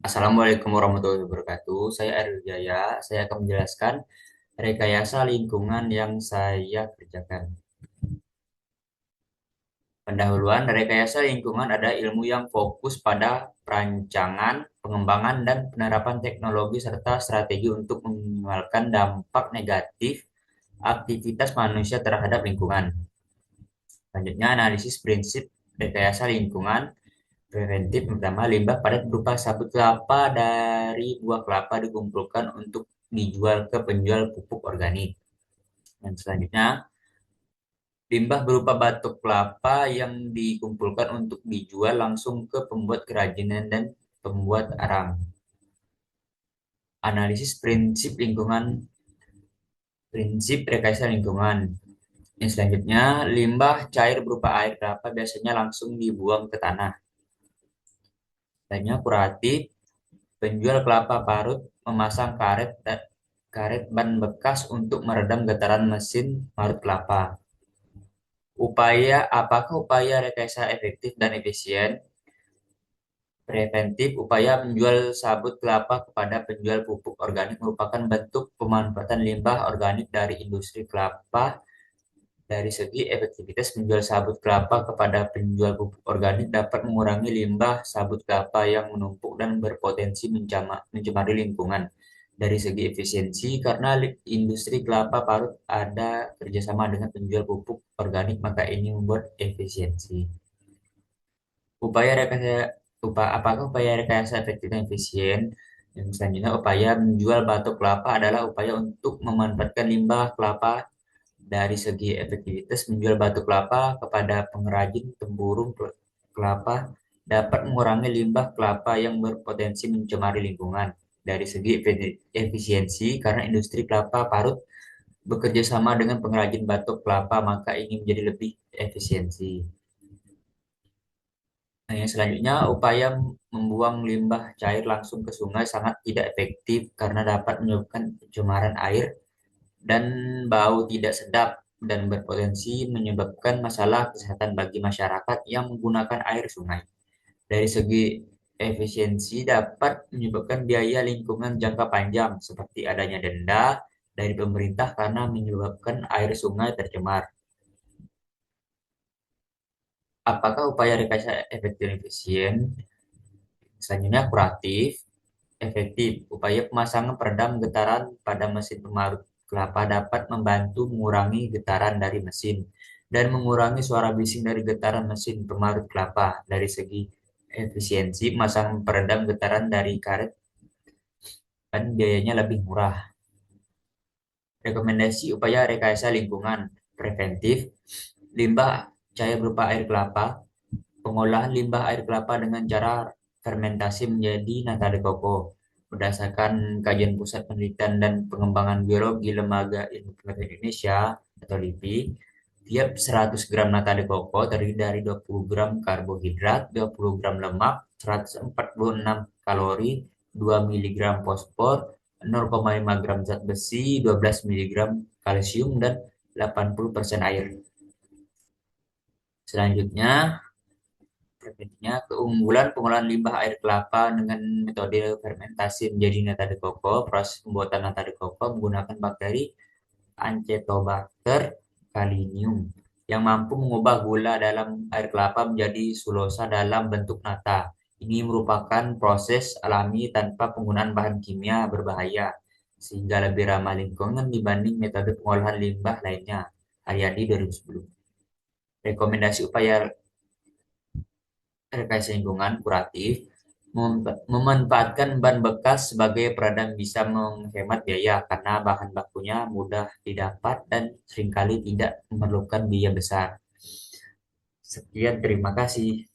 Assalamualaikum warahmatullahi wabarakatuh. Saya Ariel Jaya. Saya akan menjelaskan rekayasa lingkungan yang saya kerjakan. Pendahuluan, rekayasa lingkungan ada ilmu yang fokus pada perancangan, pengembangan, dan penerapan teknologi serta strategi untuk meminimalkan dampak negatif aktivitas manusia terhadap lingkungan. Selanjutnya, analisis prinsip rekayasa lingkungan preventif. Pertama, limbah padat berupa sabut kelapa dari buah kelapa dikumpulkan untuk dijual ke penjual pupuk organik. Dan selanjutnya, limbah berupa batok kelapa yang dikumpulkan untuk dijual langsung ke pembuat kerajinan dan pembuat arang. Analisis prinsip lingkungan, prinsip rekayasa lingkungan. Yang selanjutnya, limbah cair berupa air kelapa biasanya langsung dibuang ke tanah. Selanjutnya, kuratif. Penjual kelapa parut memasang karet ban bekas untuk meredam getaran mesin parut kelapa. Apakah upaya rekayasa efektif dan efisien? Preventif, upaya menjual sabut kelapa kepada penjual pupuk organik merupakan bentuk pemanfaatan limbah organik dari industri kelapa. Dari segi efektivitas, menjual sabut kelapa kepada penjual pupuk organik dapat mengurangi limbah sabut kelapa yang menumpuk dan berpotensi mencemari lingkungan. Dari segi efisiensi, karena industri kelapa parut ada kerjasama dengan penjual pupuk organik, maka ini membuat efisiensi. Upaya rekayasa, apakah upaya rekayasa efektif dan efisien? Yang selanjutnya, upaya menjual batok kelapa adalah upaya untuk memanfaatkan limbah kelapa. Dari segi efektivitas, menjual batu kelapa kepada pengrajin tempurung kelapa dapat mengurangi limbah kelapa yang berpotensi mencemari lingkungan. Dari segi efisiensi, karena industri kelapa parut bekerja sama dengan pengrajin batok kelapa, maka ini menjadi lebih efisiensi. Nah, yang selanjutnya, upaya membuang limbah cair langsung ke sungai sangat tidak efektif karena dapat menyebabkan pencemaran air dan bau tidak sedap dan berpotensi menyebabkan masalah kesehatan bagi masyarakat yang menggunakan air sungai. Dari segi efisiensi dapat menyebabkan biaya lingkungan jangka panjang seperti adanya denda dari pemerintah karena menyebabkan air sungai tercemar. Apakah upaya rekayasa efektif dan efisien? Selanjutnya kuratif, efektif. Upaya pemasangan peredam getaran pada mesin pemarut kelapa dapat membantu mengurangi getaran dari mesin dan mengurangi suara bising dari getaran mesin pemarut kelapa. Dari segi efisiensi, memasang peredam getaran dari karet dan biayanya lebih murah. Rekomendasi upaya rekayasa lingkungan preventif, limbah cair berupa air kelapa, pengolahan limbah air kelapa dengan cara fermentasi menjadi nata de coco. Berdasarkan kajian Pusat Penelitian dan Pengembangan Biologi Lembaga Ilmu Pengetahuan Indonesia atau LIPI, tiap 100 gram nata de coco terdiri dari 20 gram karbohidrat, 20 gram lemak, 146 kalori, 2 miligram fosfor, 0,5 gram zat besi, 12 miligram kalsium, dan 80% air. Selanjutnya, berikutnya, keunggulan pengolahan limbah air kelapa dengan metode fermentasi menjadi nata de coco. Proses pembuatan nata de coco menggunakan bakteri Acetobacter kalium yang mampu mengubah gula dalam air kelapa menjadi sulosa dalam bentuk nata. Ini merupakan proses alami tanpa penggunaan bahan kimia berbahaya, sehingga lebih ramah lingkungan dibanding metode pengolahan limbah lainnya. Haryadi 2010. Rekomendasi upaya rekayasa lingkungan kuratif, memanfaatkan ban bekas sebagai peredam bisa menghemat biaya karena bahan bakunya mudah didapat dan seringkali tidak memerlukan biaya besar. Sekian, terima kasih.